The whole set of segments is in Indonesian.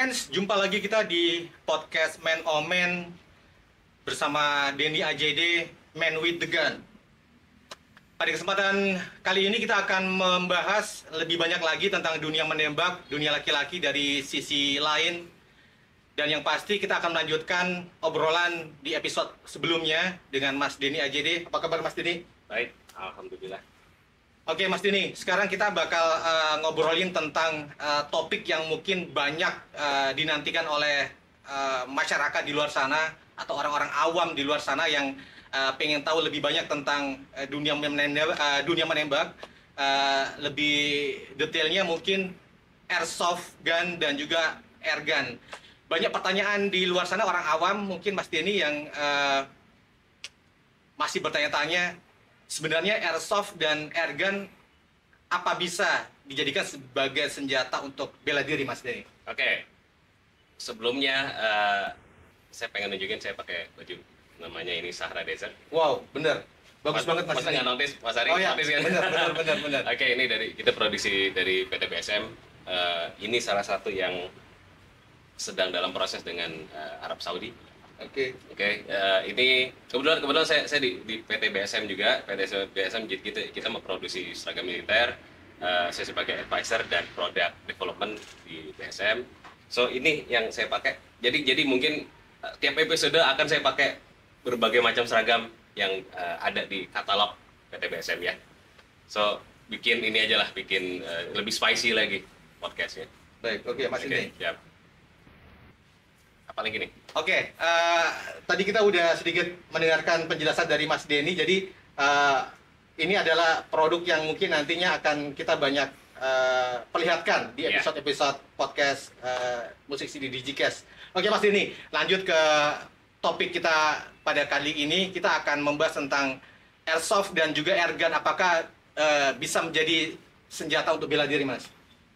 Friends, jumpa lagi kita di podcast Man on Man bersama Denny AJD, Man with the Gun. Pada kesempatan kali ini kita akan membahas lebih banyak lagi tentang dunia menembak, dunia laki-laki dari sisi lain. Dan yang pasti kita akan melanjutkan obrolan di episode sebelumnya dengan Mas Denny AJD. Apa kabar Mas Denny? Baik, alhamdulillah. Oke Mas Denny, sekarang kita bakal ngobrolin tentang topik yang mungkin banyak dinantikan oleh masyarakat di luar sana atau orang-orang awam di luar sana yang pengen tahu lebih banyak tentang dunia menembak. Lebih detailnya mungkin airsoft gun dan juga airgun. Banyak pertanyaan di luar sana orang awam mungkin Mas Denny yang masih bertanya-tanya, sebenarnya airsoft dan airgun apa bisa dijadikan sebagai senjata untuk bela diri, Mas Denny? Oke, sebelumnya saya pengen nunjukin saya pakai baju namanya ini Sahara Desert. Wow, bener, bagus banget Mas Denny. Masa nggak notice, Mas Ari? Oh ya, Notice, kan? bener. Oke, ini kita produksi dari PT BSM. Ini salah satu yang sedang dalam proses dengan Arab Saudi. Oke. Ini kebetulan saya di PT BSM juga. PT BSM kita memproduksi seragam militer. Saya sebagai advisor dan product development di BSM. So ini yang saya pakai. Jadi mungkin tiap episode akan saya pakai berbagai macam seragam yang ada di katalog PT BSM ya. So bikin ini aja lah, bikin lebih spicy lagi podcastnya. Baik, oke Mas Denny. Siap. Apalagi nih? Oke, tadi kita udah sedikit mendengarkan penjelasan dari Mas Denny. Jadi ini adalah produk yang mungkin nantinya akan kita banyak perlihatkan di episode-episode podcast Musik CD Digicast. Oke Mas Denny, lanjut ke topik kita pada kali ini. Kita akan membahas tentang airsoft dan juga airgun. Apakah bisa menjadi senjata untuk bela diri, Mas?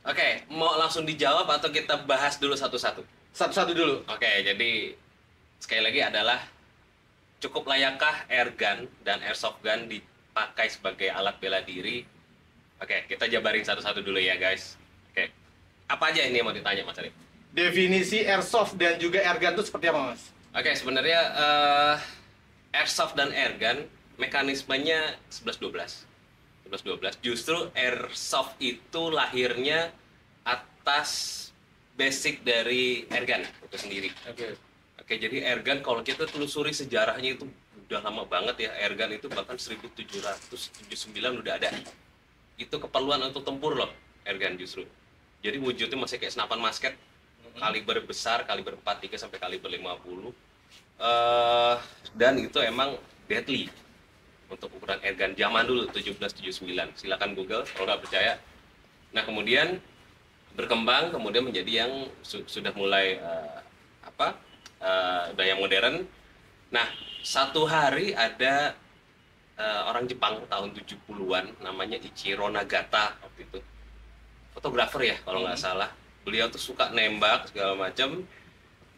Oke, mau langsung dijawab atau kita bahas dulu satu-satu? Satu-satu dulu. Oke, jadi sekali lagi adalah cukup layakkah airgun dan airsoft gun dipakai sebagai alat bela diri? Oke, kita jabarin satu-satu dulu ya guys. Oke, apa aja ini yang mau ditanya Mas Arif? Definisi airsoft dan juga airgun itu seperti apa Mas? Oke, sebenarnya airsoft dan airgun mekanismenya 11-12. Justru airsoft itu lahirnya atas basic dari airgun itu sendiri. Oke, jadi airgun kalau kita telusuri sejarahnya itu udah lama banget ya. Airgun itu bahkan 1779 udah ada. Itu keperluan untuk tempur loh, airgun justru. Jadi wujudnya masih kayak senapan musket, kaliber besar, kaliber 43 sampai kaliber 50. Dan itu emang deadly untuk ukuran airgun zaman dulu 1779. Silakan Google kalau nggak percaya. Nah, kemudian berkembang kemudian menjadi yang sudah mulai udah yang modern. Nah, satu hari ada orang Jepang tahun 70-an namanya Ichiro Nagata waktu itu. Fotografer ya kalau nggak salah. Beliau tuh suka nembak segala macam.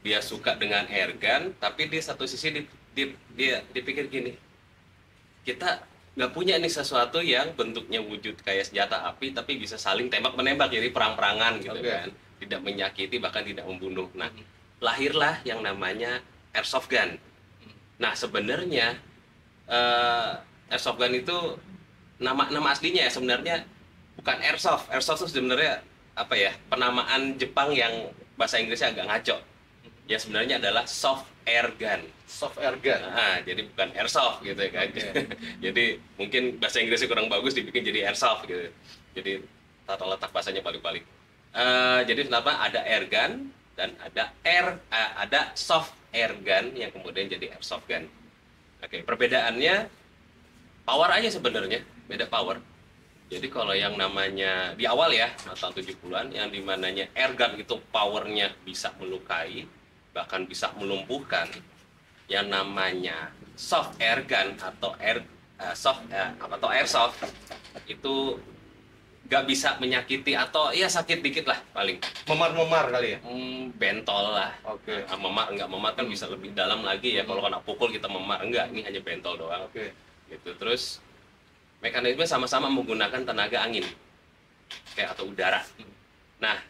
Dia suka dengan airgun, tapi di satu sisi dia dipikir gini. Kita nggak punya nih sesuatu yang bentuknya wujud kayak senjata api tapi bisa saling tembak-menembak, jadi perang-perangan gitu kan, tidak menyakiti bahkan tidak membunuh. Nah, lahirlah yang namanya airsoft gun. Nah, sebenarnya airsoft gun itu nama aslinya ya sebenarnya bukan airsoft. Airsoft itu sebenarnya apa ya, penamaan Jepang yang bahasa Inggrisnya agak ngaco. Ya sebenarnya adalah soft air gun. Soft air gun. Nah, jadi bukan airsoft gitu kan. Jadi mungkin bahasa Inggrisnya kurang bagus dibikin jadi airsoft gitu. Jadi tata letak bahasanya balik-balik. Jadi kenapa ada air gun dan ada soft air gun yang kemudian jadi airsoft gun. Oke, perbedaannya power aja sebenarnya, beda power. Jadi kalau yang namanya di awal ya, tahun 70-an yang dimananya air gun itu powernya bisa melukai, bahkan bisa melumpuhkan. Yang namanya soft air gun atau airsoft itu nggak bisa menyakiti atau ya sakit dikit lah paling. Memar-memar kali ya? Bentol lah. Oke. Memar kan bisa lebih dalam lagi ya. Kalau kena pukul kita memar, enggak, ini hanya bentol doang. Oke. Gitu. Terus mekanisme sama-sama menggunakan tenaga angin kayak atau udara. Nah,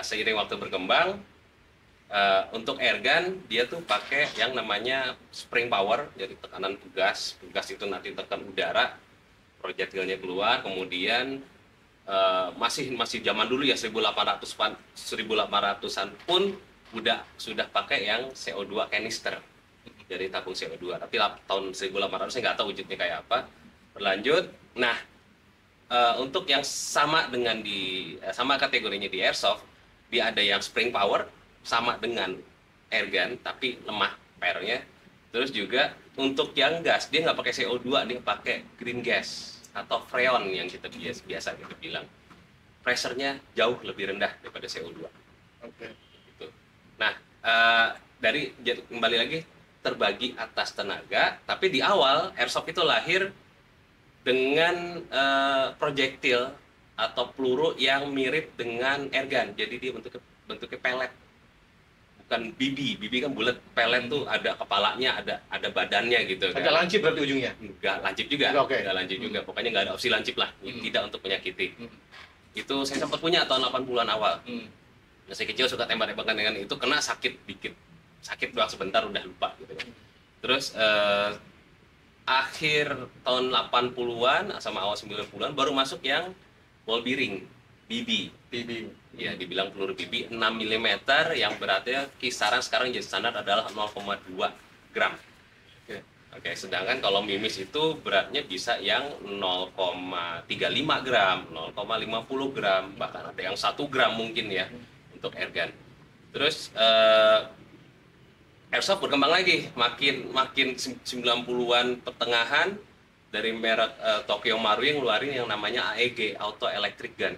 seiring waktu berkembang Untuk airgun dia tuh pakai yang namanya spring power, jadi tekanan gas itu nanti tekan udara, proyektilnya keluar, kemudian masih zaman dulu ya 1800-an pun sudah pakai yang CO2 canister, jadi tabung CO2. Tapi tahun 1800 saya nggak tahu wujudnya kayak apa. Berlanjut, nah untuk yang sama dengan sama kategorinya di airsoft, dia ada yang spring power sama dengan airgun tapi lemah powernya. Terus juga untuk yang gas dia nggak pakai CO2, dia pakai green gas atau freon yang kita biasa kita bilang. Pressure-nya jauh lebih rendah daripada CO2. Oke. Gitu. Nah, kembali lagi terbagi atas tenaga, tapi di awal airsoft itu lahir dengan proyektil atau peluru yang mirip dengan airgun. Jadi dia bentuknya pelet. Bukan BB kan bulat, pelet tuh ada kepalanya, ada badannya gitu. Agak lancip berarti ujungnya? Enggak lancip juga, enggak lancip juga. Pokoknya nggak ada opsi lancip lah, tidak untuk menyakiti. Itu saya sempat punya tahun 80-an awal. Masih kecil suka tembak-tembakan dengan itu, kena sakit dikit. Sakit doang sebentar udah lupa gitu kan. Terus akhir tahun 80-an sama awal 90-an baru masuk yang ball bearing, BB. Ya, dibilang peluru BB 6 mm yang beratnya kisaran sekarang jadi standar adalah 0,2 gram. Oke, sedangkan kalau mimis itu beratnya bisa yang 0,35 gram, 0,50 gram, bahkan ada yang 1 gram mungkin ya untuk airgun. Terus airsoft berkembang lagi, makin 90-an pertengahan dari merek Tokyo Marui yang ngeluarin yang namanya AEG, Auto Electric Gun.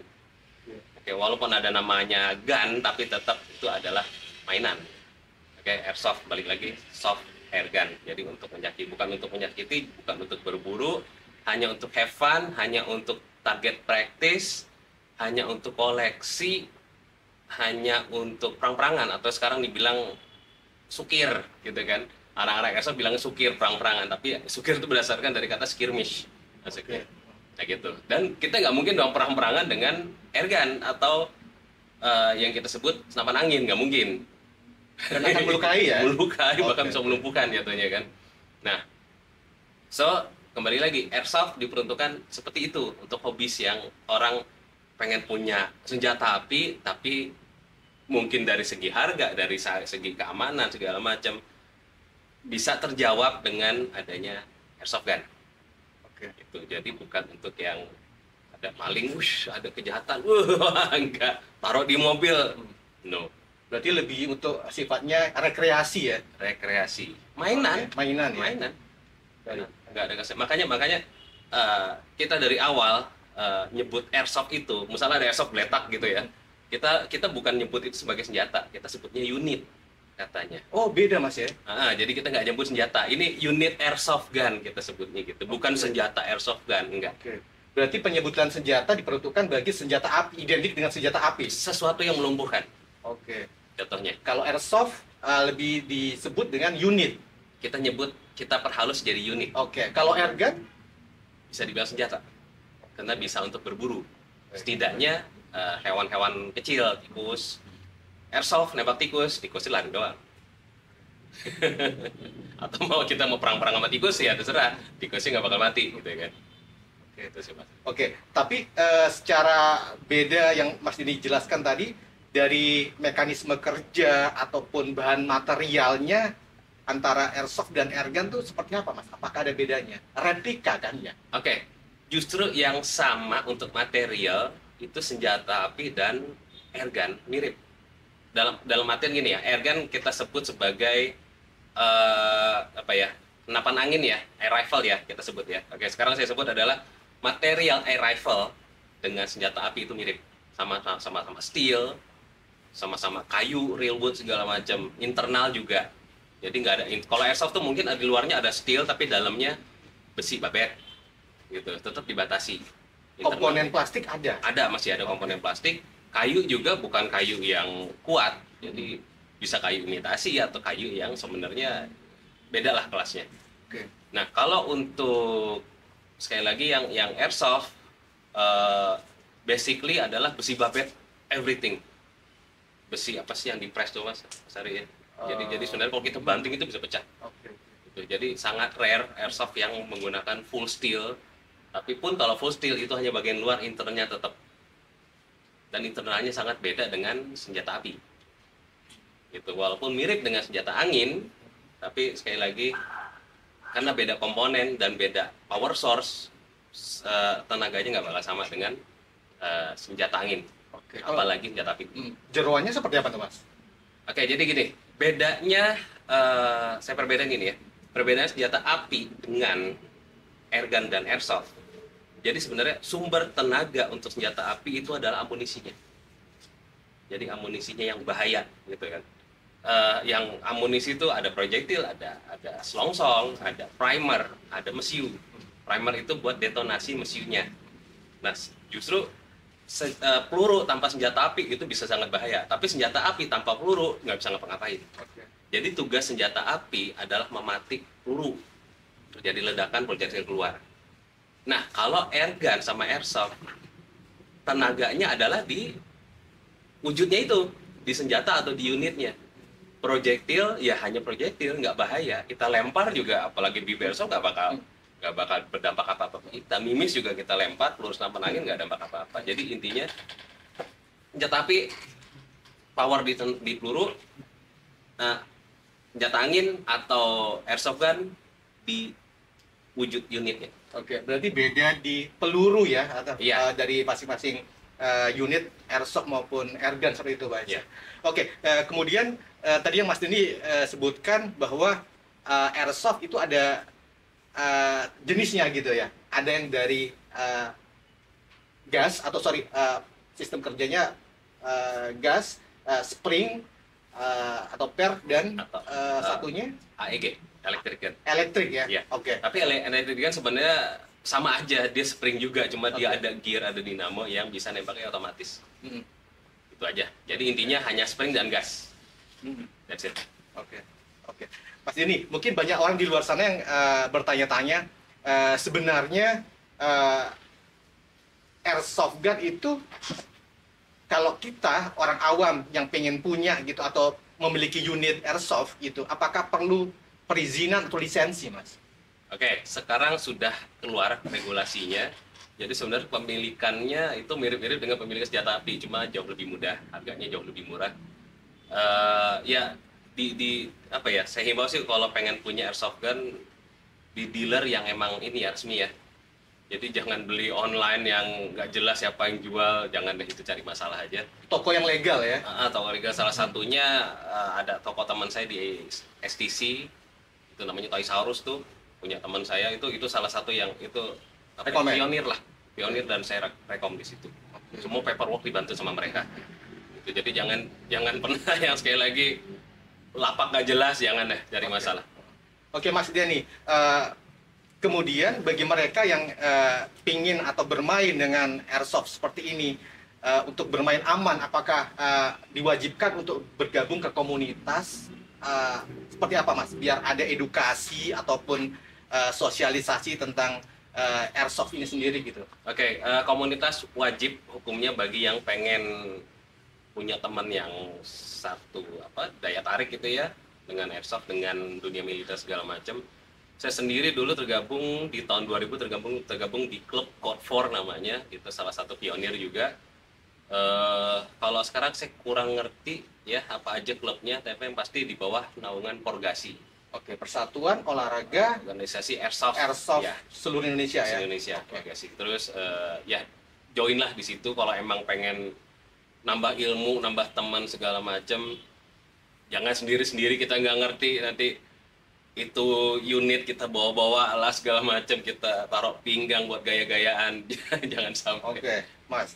Oke, walaupun ada namanya gun, tapi tetap itu adalah mainan. Oke, airsoft balik lagi soft airgun. Jadi bukan untuk menyakiti, bukan untuk berburu, hanya untuk have fun, hanya untuk target practice, hanya untuk koleksi, hanya untuk perang-perangan atau sekarang dibilang sukir gitu kan. Anak-anak airsoft bilangnya sukir, perang-perangan, tapi sukir itu berdasarkan dari kata skirmish. Maksudnya. Nah gitu. Dan kita nggak mungkin dong perang-perangan dengan airgun atau yang kita sebut senapan angin, nggak mungkin. Karena akan melukai ya? Melukai, bahkan bisa melumpuhkan jatuhnya kan. Nah, kembali lagi, airsoft diperuntukkan seperti itu untuk hobis yang orang pengen punya senjata api, tapi mungkin dari segi harga, dari segi keamanan, segala macam, bisa terjawab dengan adanya airsoft gun. Itu jadi bukan untuk yang ada maling, ada kejahatan, enggak, taruh di mobil, no. Berarti lebih untuk sifatnya rekreasi ya? Rekreasi, mainan ya? Mainan. Enggak ada kasih. Makanya kita dari awal nyebut airsoft itu, misalnya ada airsoft geletak gitu ya, kita bukan nyebut itu sebagai senjata, kita sebutnya unit katanya. Oh, beda Mas ya? Jadi kita nggak nyebut senjata. Ini unit airsoft gun kita sebutnya gitu. Bukan senjata airsoft gun, enggak. Berarti penyebutan senjata diperuntukkan bagi senjata api, identik dengan senjata api. Sesuatu yang melumpuhkan. Contohnya. Kalau airsoft lebih disebut dengan unit. Kita perhalus jadi unit. Kalau airgun bisa dibilang senjata. Karena bisa untuk berburu. Setidaknya hewan-hewan kecil, tikus, airsoft nembak tikus lari doang. Atau kita mau perang-perang sama tikus ya terserah, tikusnya nggak bakal mati gitu kan. Itu sih Mas. Tapi secara beda yang Mas Dini jelaskan tadi, dari mekanisme kerja ataupun bahan materialnya antara airsoft dan airgun tuh seperti apa Mas? Apakah ada bedanya? Replika kan ya? Justru yang sama untuk material itu senjata api dan airgun mirip. Dalam artian gini ya, airgun kita sebut sebagai senapan angin ya, air rifle ya kita sebut ya. Sekarang saya sebut adalah material air rifle dengan senjata api itu mirip, sama-sama steel, sama-sama kayu, real wood segala macam, internal juga. Jadi nggak ada, kalau airsoft tuh mungkin di luarnya ada steel tapi dalamnya besi babet gitu, tetap dibatasi. Komponen plastik ada? Masih ada komponen plastik. Kayu juga bukan kayu yang kuat, jadi bisa kayu imitasi atau kayu yang sebenarnya beda lah kelasnya. Nah kalau untuk sekali lagi yang airsoft basically adalah besi babet everything. besi apa sih yang di press tuh Mas Sari ya. Jadi sebenarnya kalau kita banting itu bisa pecah. Oke. Gitu. Jadi sangat rare airsoft yang menggunakan full steel. Tapi pun kalau full steel itu hanya bagian luar, internalnya tetap, dan internalnya sangat beda dengan senjata api. Gitu. Walaupun mirip dengan senjata angin, tapi sekali lagi karena beda komponen dan beda power source, tenaganya nggak bakal sama dengan senjata angin. Oke. Apalagi senjata api. Jeroannya seperti apa tuh Mas? Oke, jadi gini, bedanya saya perbedain gini ya. Perbedaan senjata api dengan airgun dan airsoft. Jadi sebenarnya sumber tenaga untuk senjata api itu adalah amunisinya. Jadi amunisinya yang bahaya, gitu kan. Yang amunisi itu ada projektil, ada selongsong, ada primer, ada mesiu. Primer itu buat detonasi mesiunya. Nah, justru peluru tanpa senjata api itu bisa sangat bahaya. Tapi senjata api tanpa peluru nggak bisa ngapa-ngapain. Jadi tugas senjata api adalah mematik peluru. Terjadi ledakan, projektil keluar. Nah, kalau airgun sama airsoft, tenaganya adalah di wujudnya itu, di senjata atau di unitnya. Projektil ya hanya projektil, nggak bahaya. Kita lempar juga, apalagi di airsoft nggak bakal berdampak apa-apa. Kita mimis juga kita lempar, peluru senapan angin nggak dampak apa-apa. Jadi intinya senjata api power di peluru, senjata angin atau airsoft gun di wujud unitnya. Oke, berarti beda di peluru ya, atau Iya. dari masing-masing unit airsoft maupun airgun seperti itu, Pak. Iya. Oke, kemudian tadi yang Mas Dini sebutkan bahwa airsoft itu ada jenisnya gitu ya. Ada yang dari gas atau sistem kerjanya gas, spring atau per, dan Atau, satunya AEG, electric gun. elektrik ya. Iya. Oke. Tapi electric gun sebenarnya sama aja, dia spring juga, cuma dia ada gear, ada dinamo yang bisa nembaknya otomatis. Mm. Itu aja. Jadi intinya hanya spring dan gas. Mm. That's it. Oke, oke. Mas Dini, mungkin banyak orang di luar sana yang bertanya-tanya, sebenarnya airsoft gun itu, kalau kita orang awam yang pengen punya gitu atau memiliki unit airsoft itu, apakah perlu perizinan atau lisensi, Mas? Oke, sekarang sudah keluar regulasinya. Jadi sebenarnya pemilikannya itu mirip-mirip dengan pemilikan senjata api, cuma jauh lebih mudah, harganya jauh lebih murah. Ya di apa ya? Saya himbau sih kalau pengen punya airsoft gun di dealer yang emang ini ya resmi ya. Jadi jangan beli online yang nggak jelas siapa yang jual, jangan deh, itu cari masalah aja. Toko yang legal ya? Toko legal salah satunya ada toko teman saya di STC, itu namanya Toysaurus tuh, punya teman saya, itu salah satu yang itu pionir dan saya rekom di situ. Semua paperwork dibantu sama mereka. Gitu. Jadi jangan pernah yang sekali lagi lapak nggak jelas, jangan deh cari masalah. Oke, Mas Deni. Kemudian bagi mereka yang pingin atau bermain dengan airsoft seperti ini, untuk bermain aman, apakah diwajibkan untuk bergabung ke komunitas? Seperti apa, Mas? Biar ada edukasi ataupun sosialisasi tentang airsoft ini sendiri gitu. Oke, komunitas wajib hukumnya bagi yang pengen punya teman yang satu daya tarik gitu ya dengan airsoft, dengan dunia militer segala macam. Saya sendiri dulu tergabung di tahun 2000 tergabung di klub Code 4 namanya, itu salah satu pionir juga. Kalau sekarang saya kurang ngerti ya apa aja klubnya, tapi yang pasti di bawah naungan Porgasi. Oke, Persatuan Olahraga Organisasi Airsoft ya, seluruh Indonesia ya. Indonesia, Porgasi. Terus ya join lah di situ kalau emang pengen nambah ilmu, nambah teman segala macam. Jangan sendiri-sendiri, kita nggak ngerti nanti itu unit kita bawa-bawa alas segala macam, kita taruh pinggang buat gaya-gayaan. Jangan sampai. Oke, Mas.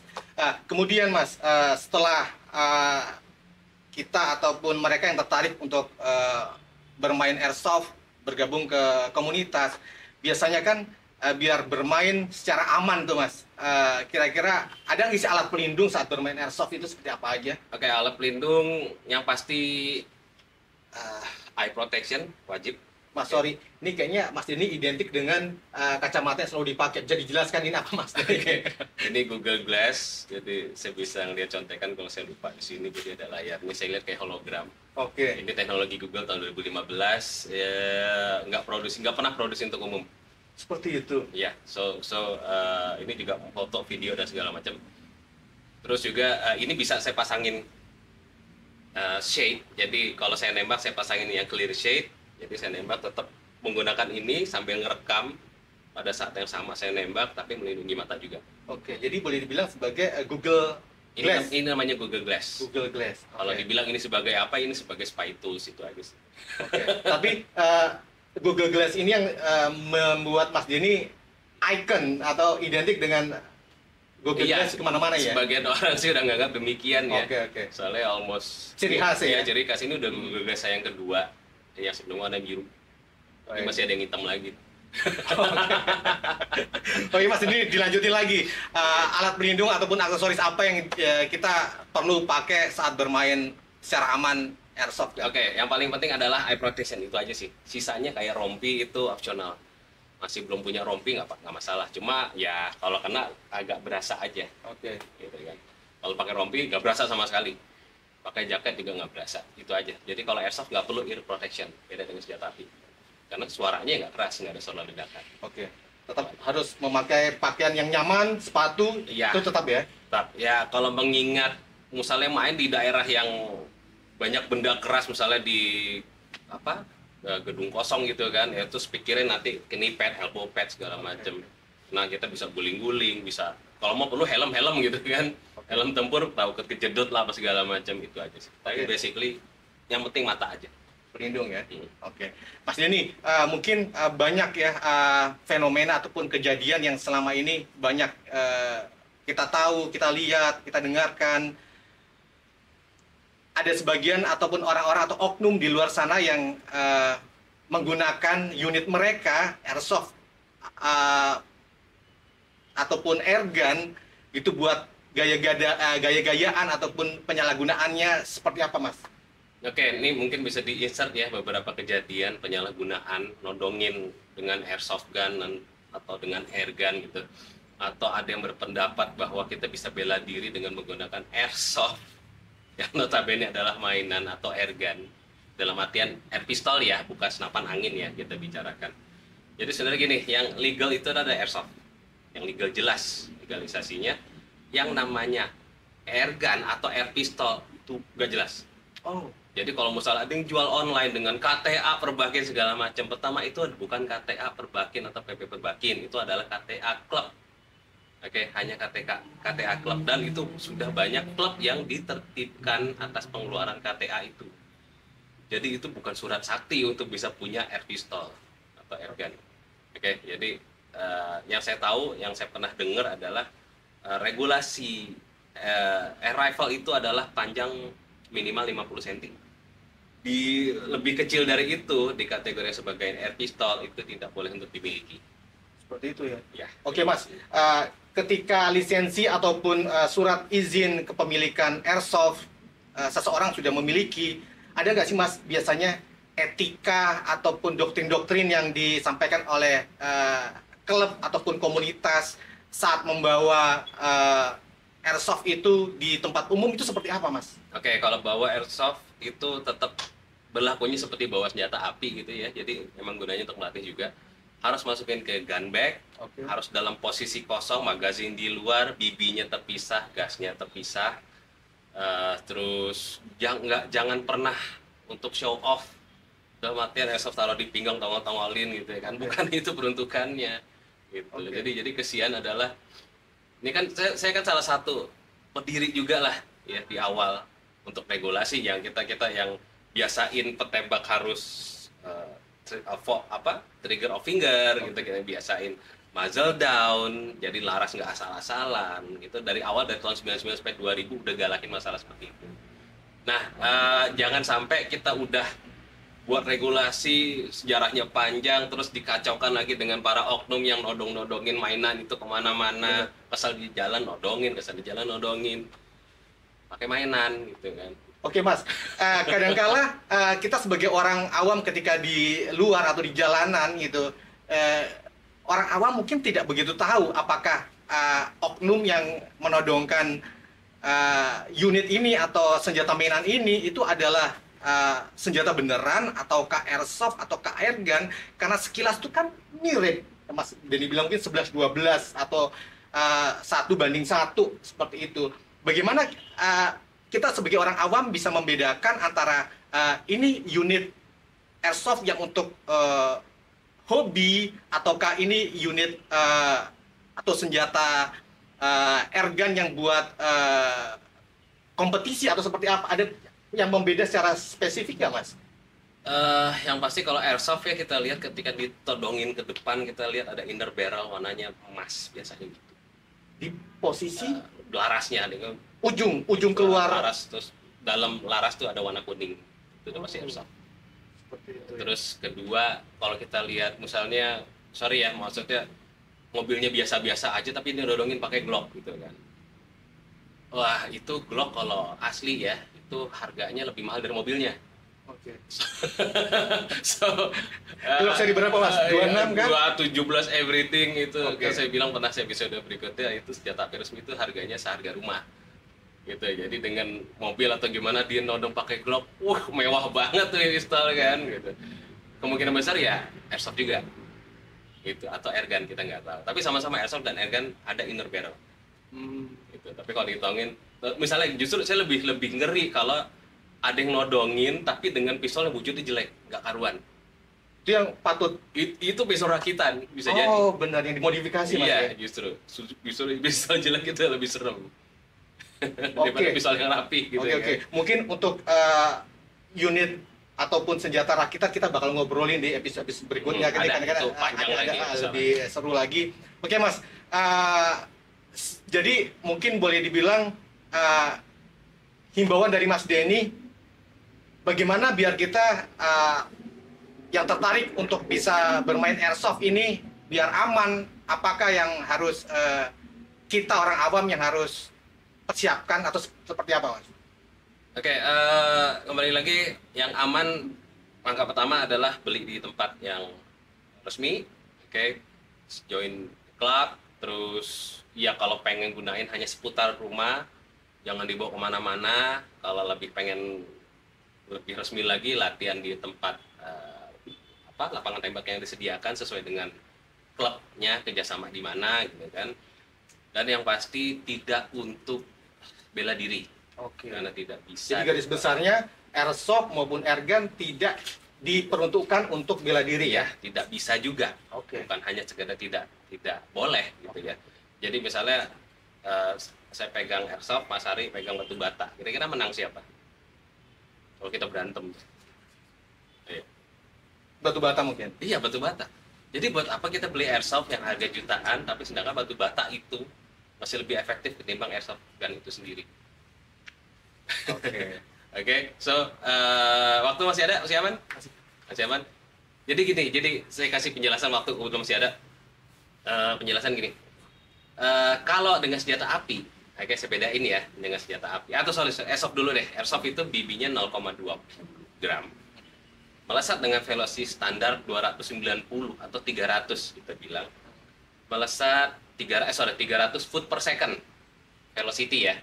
Kemudian Mas, setelah kita ataupun mereka yang tertarik untuk bermain airsoft, bergabung ke komunitas, biasanya kan biar bermain secara aman tuh Mas, kira-kira ada nggak sih alat pelindung saat bermain airsoft itu seperti apa aja? Oke, alat pelindung yang pasti eye protection wajib. Mas, sorry, ini kayaknya Mas Denny identik dengan kacamata yang selalu dipakai. Jadi jelaskan ini apa, Mas Denny? Ini Google Glass, jadi saya bisa ngeliat contekan kalau saya lupa di sini. Jadi ada layar, ini saya lihat kayak hologram. Oke. Ini teknologi Google tahun 2015, ya nggak pernah produksi untuk umum. Seperti itu. Ya, ini juga foto, video dan segala macam. Terus juga ini bisa saya pasangin shade. Jadi kalau saya nembak saya pasangin yang clear shade. Jadi saya nembak tetap menggunakan ini sambil ngerekam pada saat yang sama saya nembak, tapi melindungi mata juga. Oke, jadi boleh dibilang sebagai Google Glass. Ini namanya Google Glass. Google Glass. Kalau dibilang ini sebagai apa, ini sebagai spy tools itu aja sih. Oke. Tapi Google Glass ini yang membuat Mas Denny icon atau identik dengan Google Iya, Glass kemana-mana ya? Sebagian orang sih udah nganggap demikian ya. Oke. Soalnya almost Ciri khas ya? Ciri khas ini udah Google Glass saya yang kedua. Yang sebelumnya warna biru. Tapi masih ada yang hitam lagi. Oke Mas, ini dilanjutin lagi. Alat pelindung ataupun aksesoris apa yang kita perlu pakai saat bermain secara aman airsoft? Oke, yang paling penting adalah eye protection, itu aja sih. Sisanya kayak rompi itu opsional. Masih belum punya rompi nggak masalah. Cuma ya kalau kena agak berasa aja. Oke. Gitu kan. Kalau pakai rompi nggak berasa sama sekali. Pakai jaket juga nggak berasa. Itu aja. Jadi kalau airsoft nggak perlu ear protection. Beda dengan senjata api. Karena suaranya nggak keras, nggak ada suara ledakan. Oke. Tetap harus memakai pakaian yang nyaman, sepatu, Iya. itu tetap ya? Tetap. Ya kalau mengingat misalnya main di daerah yang banyak benda keras, misalnya di apa gedung kosong gitu kan, ya terus pikirin nanti knee pad, elbow pad segala macem. Nah kita bisa guling-guling, bisa kalau mau perlu helm gitu kan, helm tempur tahu kejedot lah apa segala macam, itu aja sih. Tapi basically yang penting mata aja. Pelindung ya. Oke. Mas Denny, mungkin banyak ya fenomena ataupun kejadian yang selama ini banyak kita tahu, kita lihat, kita dengarkan. Ada sebagian ataupun orang-orang atau oknum di luar sana yang menggunakan unit mereka airsoft ataupun airgun itu buat gaya-gayaan ataupun penyalahgunaannya seperti apa, Mas? Oke, ini mungkin bisa di-insert ya beberapa kejadian penyalahgunaan nodongin dengan airsoft gun atau dengan airgun gitu. Atau ada yang berpendapat bahwa kita bisa bela diri dengan menggunakan airsoft yang notabene adalah mainan atau airgun. Dalam artian air pistol ya, bukan senapan angin ya kita bicarakan. Jadi sebenarnya gini, yang legal itu ada airsoft. Yang legal jelas legalisasinya. Yang namanya airgun atau air pistol itu gak jelas. Oh. Jadi kalau misalnya ada yang jual online dengan KTA Perbakin segala macam, pertama itu bukan KTA Perbakin atau PP Perbakin, itu adalah KTA Klub. Oke, hanya KTA Klub, dan itu sudah banyak klub yang ditertibkan atas pengeluaran KTA itu. Jadi itu bukan surat sakti untuk bisa punya air pistol atau air gun. Oke, jadi yang saya tahu, yang saya pernah dengar adalah regulasi air rifle itu adalah panjang minimal 50 cm. Lebih kecil dari itu di kategori sebagai air pistol itu tidak boleh untuk dimiliki. Seperti itu ya. Ya. Oke Mas, ketika lisensi ataupun surat izin kepemilikan airsoft seseorang sudah memiliki, ada nggak sih Mas biasanya etika ataupun doktrin-doktrin yang disampaikan oleh klub ataupun komunitas saat membawa airsoft itu di tempat umum itu seperti apa, Mas? Oke, kalau bawa airsoft itu tetap berlakunya seperti bawa senjata api gitu ya. Jadi emang gunanya untuk melatih juga. Harus masukin ke gun bag, harus dalam posisi kosong, magazin di luar, bibinya terpisah, gasnya terpisah. Terus jangan pernah untuk show off. Dalam artian airsoft taruh di pinggang, tongol-tongolin gitu ya kan. Bukan itu peruntukannya. Gitu. Jadi kesian adalah ini kan saya kan salah satu pendiri juga lah ya di awal untuk regulasi yang kita yang biasain petembak harus trigger of finger gitu, kita biasain muzzle down, jadi laras nggak asal-asalan gitu. Dari awal dari tahun 99 sampai 2000 udah galakin masalah seperti itu. Nah, jangan sampai kita udah buat regulasi sejarahnya panjang terus dikacaukan lagi dengan para oknum yang nodongin mainan itu kemana-mana, kesal di jalan nodongin, pakai mainan gitu kan. Oke Mas, kadangkala kita sebagai orang awam ketika di luar atau di jalanan gitu, orang awam mungkin tidak begitu tahu apakah oknum yang menodongkan unit ini atau senjata mainan ini itu adalah senjata beneran ataukah airsoft ataukah airgun, karena sekilas itu kan mirip. Mas Denny bilang mungkin 11-12 atau 1:1 seperti itu. Bagaimana kita sebagai orang awam bisa membedakan antara ini unit airsoft yang untuk hobi ataukah ini unit atau senjata airgun yang buat kompetisi atau seperti apa? Ada yang membeda secara spesifik nggak, Mas? Yang pasti kalau airsoft ya kita lihat ketika ditodongin ke depan, kita lihat ada inner barrel warnanya emas biasanya gitu. Di posisi larasnya nih, ujung keluar laras, terus dalam laras tuh ada warna kuning, itu udah pasti airsoft. Seperti itu, ya. Terus kedua, kalau kita lihat misalnya, sorry ya, maksudnya mobilnya biasa-biasa aja tapi dia dodongin pakai Glock gitu kan. Wah, itu Glock kalau asli ya, itu harganya lebih mahal dari mobilnya. Oke. So, Glock seri berapa, Mas? 26 kan? 217 everything itu. Oke. Kan saya bilang pernah saya episode berikutnya, itu senjata api resmi itu harganya seharga rumah. Gitu ya. Jadi dengan mobil atau gimana dia nodong pakai Glock, mewah banget tuh install kan gitu. Kemungkinan besar ya airsoft juga. Gitu, atau airgun kita nggak tahu. Tapi sama-sama airsoft dan airgun ada inner barrel. Gitu. Tapi kalau dihitungin, misalnya justru saya lebih ngeri kalau ada yang nodongin tapi dengan pistol yang wujudnya jelek, nggak karuan. Itu yang patut. Itu pistol rakitan bisa jadi. Oh, benar, yang dimodifikasi, Mas. Iya, Ya? justru pistol jelek itu lebih serem. Daripada pistol yang rapi gitu. Oke. Mungkin untuk unit ataupun senjata rakitan kita bakal ngobrolin di episode berikutnya. Ada, Kadang-kadang itu panjang lagi, lebih seru lagi. Oke, Mas. Jadi mungkin boleh dibilang himbauan dari Mas Denny, bagaimana biar kita yang tertarik untuk bisa bermain airsoft ini biar aman, apakah yang harus kita orang awam yang harus persiapkan atau seperti apa, Mas? Oke, kembali lagi, yang aman langkah pertama adalah beli di tempat yang resmi. Oke, join klub, terus ya kalau pengen gunain hanya seputar rumah, jangan dibawa kemana-mana. Kalau pengen lebih resmi lagi, latihan di tempat lapangan tembak yang disediakan sesuai dengan klubnya, kerjasama di mana gitu kan. Dan yang pasti tidak untuk bela diri. Oke. Karena tidak bisa. Jadi garis besarnya airsoft maupun airgun tidak diperuntukkan untuk bela diri ya. Tidak bisa juga. Oke. Bukan hanya sekedar tidak boleh gitu ya. Jadi misalnya saya pegang airsoft, Mas Ari pegang batu bata. Kira-kira menang siapa? Kalau kita berantem. Ayo. Batu bata mungkin. Iya, batu bata. Jadi buat apa kita beli airsoft yang harga jutaan tapi sedangkan batu bata itu masih lebih efektif ketimbang airsoft gun itu sendiri. Oke. Oke, so waktu masih ada, masih aman? Masih aman. Jadi gini, saya kasih penjelasan waktu belum masih ada. Penjelasan gini. Kalau dengan senjata api, oke, saya bedain ya dengan senjata api. Atau sorry, airsoft dulu deh. Airsoft itu BB-nya 0,2 gram. Melesat dengan velocity standar 290 atau 300 kita bilang. Melesat 300 foot per second. Velocity ya.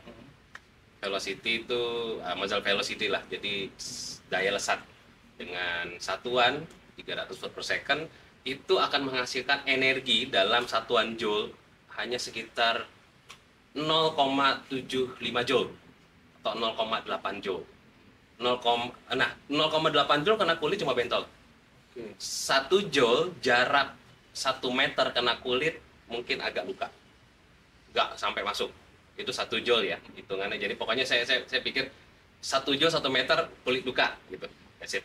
Velocity itu muzzle velocity lah. Jadi daya lesat dengan satuan 300 foot per second itu akan menghasilkan energi dalam satuan joule hanya sekitar 0,75 joule atau 0,8 joule. 0,8 joule kena kulit cuma bentol. 1 joule jarak 1 meter kena kulit mungkin agak luka. Nggak sampai masuk. Itu 1 joule ya hitungannya. Jadi pokoknya saya pikir 1 joule 1 meter kulit luka gitu. That's it.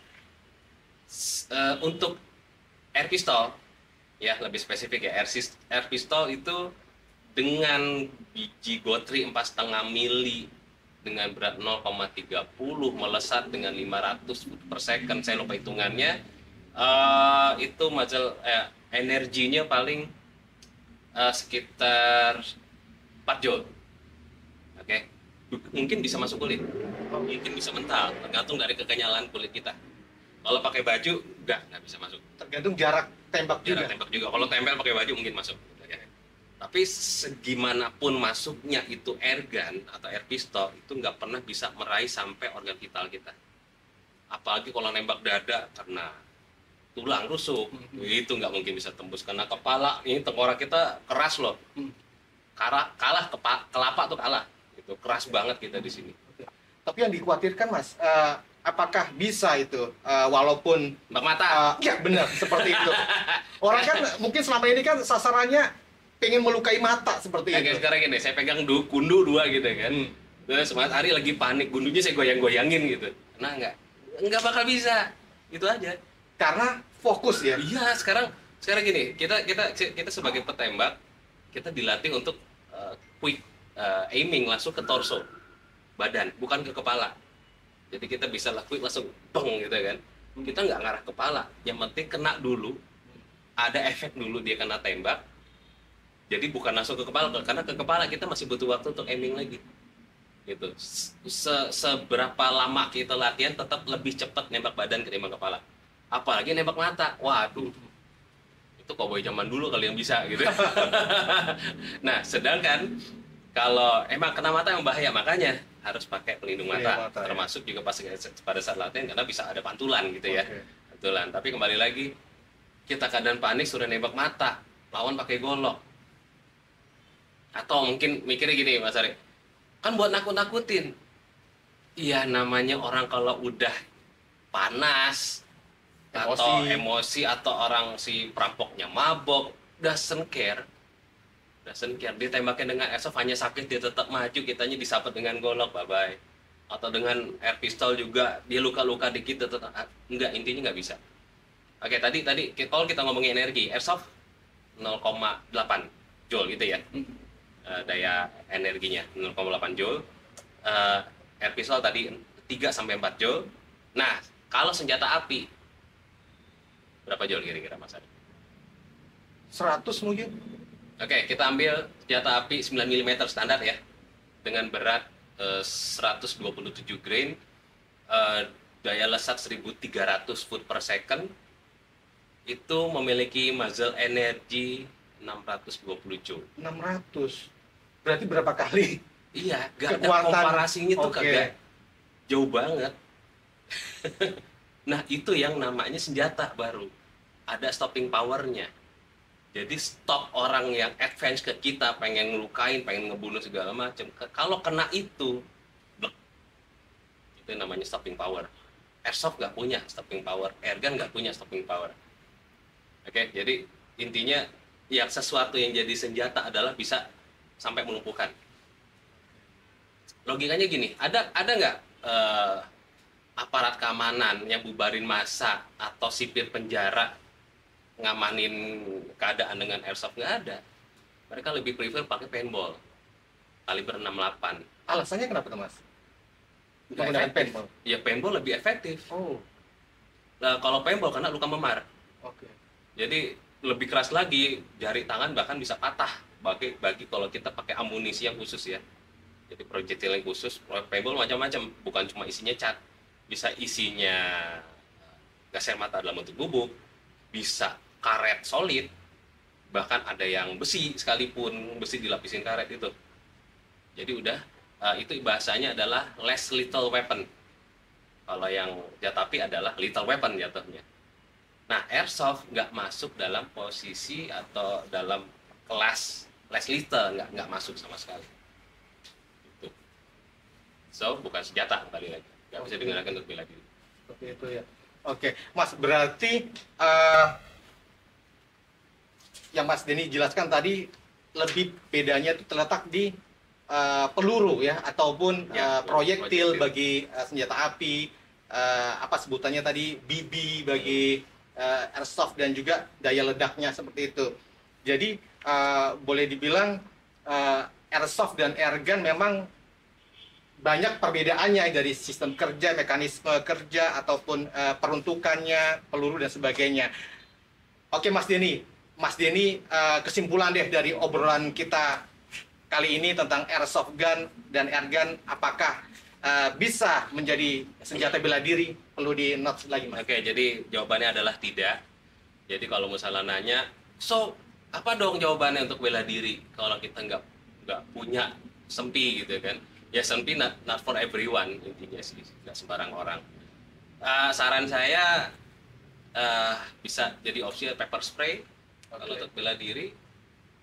Untuk air pistol ya lebih spesifik ya, air pistol itu dengan biji gotri 4,5 mili dengan berat 0,30 melesat dengan 500 foot per second, saya lupa hitungannya, itu energinya paling sekitar 4 joule. Oke, mungkin bisa masuk kulit mungkin bisa mental, tergantung dari kekenyalan kulit kita. Kalau pakai baju, nggak bisa masuk. Tergantung jarak tembak juga. Jarak tembak juga. Kalau tempel pakai baju mungkin masuk. Tapi segimanapun masuknya itu airgun atau air pistol itu nggak pernah bisa meraih sampai organ vital kita. Apalagi kalau nembak dada karena tulang rusuk, itu nggak mungkin bisa tembus. Karena kepala ini tengkorak kita keras loh. Kalah kelapa tuh kalah. Itu keras banget kita di sini. Tapi yang dikhawatirkan Mas, apakah bisa itu walaupun Mbak mata? Ya benar seperti itu. Orang kan mungkin selama ini kan sasarannya pengen melukai mata seperti itu. Kayak sekarang gini, saya pegang gundu 2 gitu kan. Terus Mas Ari lagi panik, gundunya saya goyang-goyangin gitu. Nah nggak bakal bisa. Itu aja. Karena fokus ya. Iya, sekarang gini, kita sebagai petembak, kita dilatih untuk quick aiming langsung ke torso, badan, bukan ke kepala. Jadi kita bisa quick langsung beng gitu kan. Kita nggak ngarah kepala, yang penting kena dulu, ada efek dulu dia kena tembak. Jadi bukan langsung ke kepala, karena ke kepala kita masih butuh waktu untuk aiming lagi. Gitu. Seberapa lama kita latihan tetap lebih cepat nembak badan ketimbang kepala. Apalagi nembak mata. Waduh. Itu cowboy zaman dulu kali yang bisa gitu. Nah, sedangkan kalau emang kena mata yang bahaya, makanya harus pakai pelindung mata. Termasuk juga pada saat latihan karena bisa ada pantulan gitu ya. Pantulan. Tapi kembali lagi, kita keadaan panik sudah nembak mata, lawan pakai golok. Atau mungkin mikirnya gini Mas Ari, kan buat nakut-nakutin. Iya, namanya orang kalau udah panas atau emosi atau orang si perampoknya mabok, doesn't care, ditembaknya dengan airsoft hanya sakit dia tetap maju, kitanya disabet dengan golok, bye bye. Atau dengan air pistol juga dia luka-luka dikit tetap enggak, intinya nggak bisa. Oke, tadi kalau kita ngomongin energi, airsoft 0,8 joule gitu ya. Daya energinya 0,8 joule, air pistol tadi 3-4 joule. Nah, kalau senjata api berapa joule kira-kira Mas Ari? 100 mungkin. Oke, kita ambil senjata api 9 mm standar ya, dengan berat 127 grain, daya lesat 1300 foot per second, itu memiliki muzzle energi 620 joule. 600. Berarti berapa kali? Iya, gak ada komparasinya tuh kagak jauh banget. Nah, itu yang namanya senjata baru. Ada stopping powernya. Jadi stop orang yang advance ke kita, pengen ngelukain, pengen ngebunuh segala macam. Kalau kena itu, blek. Itu namanya stopping power. Airsoft nggak punya stopping power, airgun nggak punya stopping power. Oke, jadi intinya yang sesuatu yang jadi senjata adalah bisa sampai melumpuhkan. Logikanya gini, ada nggak aparat keamanan yang bubarin massa atau sipir penjara ngamanin keadaan dengan airsoft? Nggak ada. Mereka lebih prefer pakai paintball kaliber 68. Alasannya kenapa tuh Mas? Menggunakan paintball? Ya paintball lebih efektif. Oh. Nah, kalau paintball kena luka memar. Oke. Jadi lebih keras lagi, jari tangan bahkan bisa patah. Bagi kalau kita pakai amunisi yang khusus ya. Jadi proyektil yang khusus, paintball macam-macam, bukan cuma isinya cat, bisa isinya gas air mata dalam bentuk bubuk, bisa karet solid, bahkan ada yang besi sekalipun, besi dilapisin karet itu. Jadi udah itu bahasanya adalah less lethal weapon. Kalau yang senjata api adalah lethal weapon jatuhnya. Nah, airsoft nggak masuk dalam posisi atau dalam kelas less lethal, nggak masuk sama sekali. Itu. So, bukan senjata kali lagi. Nggak bisa digunakan untuk bela diri. Seperti itu ya. Oke, Mas, berarti yang Mas Denny jelaskan tadi lebih bedanya itu terletak di peluru ya, ataupun proyektil bagi senjata api, apa sebutannya tadi, BB bagi airsoft, dan juga daya ledaknya seperti itu. Jadi boleh dibilang airsoft dan airgun memang banyak perbedaannya dari sistem kerja, mekanisme kerja, ataupun peruntukannya, peluru dan sebagainya. Oke Mas Denny, kesimpulan deh dari obrolan kita kali ini tentang airsoft gun dan airgun, apakah bisa menjadi senjata bela diri? Perlu di notes lagi, Mas. Oke, jadi jawabannya adalah tidak. Jadi kalau misalnya nanya, so apa dong jawabannya untuk bela diri kalau kita nggak punya sempi gitu kan? Ya sempi not for everyone intinya sih, nggak sembarang orang. Saran saya bisa jadi opsi pepper spray kalau untuk bela diri,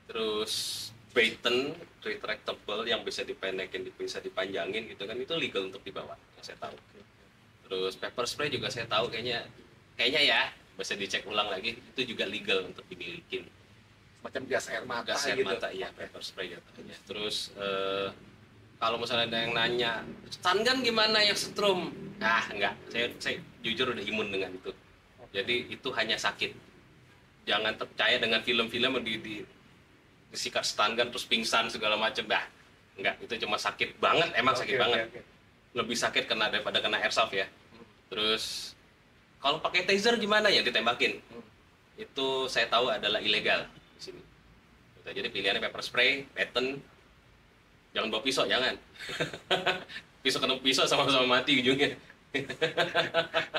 terus baton retractable yang bisa dipendekin, bisa dipanjangin gitu kan, itu legal untuk dibawa yang saya tahu. Terus pepper spray juga saya tahu kayaknya ya bisa dicek ulang lagi, itu juga legal untuk dimiliki. Macam gas air mata Gas air gitu. mata ya, pepper spray jatuhnya. Terus kalau misalnya ada yang nanya stun gun gimana yang setrum, enggak, saya jujur udah imun dengan itu. Jadi itu hanya sakit. Jangan percaya dengan film-film yang disikat stun gun terus pingsan segala macam, enggak, itu cuma sakit banget, emang sakit banget. Lebih sakit daripada kena airsoft ya. Terus kalau pakai taser gimana ya, ditembakin. Itu saya tahu adalah ilegal di sini. Jadi pilihannya pepper spray, baton. Jangan bawa pisau, jangan. Pisau sama-sama mati ujungnya.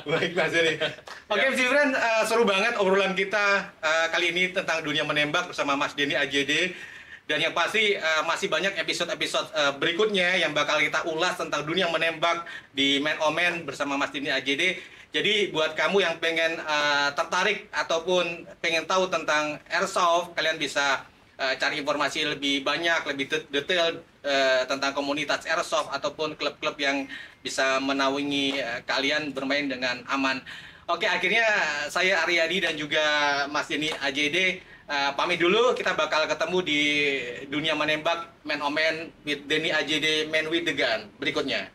Baik, Mas Denny. Oke, Mas Gibran, seru banget obrolan kita kali ini tentang dunia menembak bersama Mas Denny AJD. Dan yang pasti masih banyak episode-episode berikutnya yang bakal kita ulas tentang dunia menembak di Man on Man bersama Mas Denny AJD. Jadi buat kamu yang pengen tertarik ataupun pengen tahu tentang airsoft, kalian bisa cari informasi lebih banyak, lebih detail tentang komunitas airsoft ataupun klub-klub yang bisa menaungi kalian bermain dengan aman. Oke, akhirnya saya Aryadi dan juga Mas Denny AJD pamit dulu. Kita bakal ketemu di dunia menembak Man on Man with Denny AJD Man with the Gun berikutnya.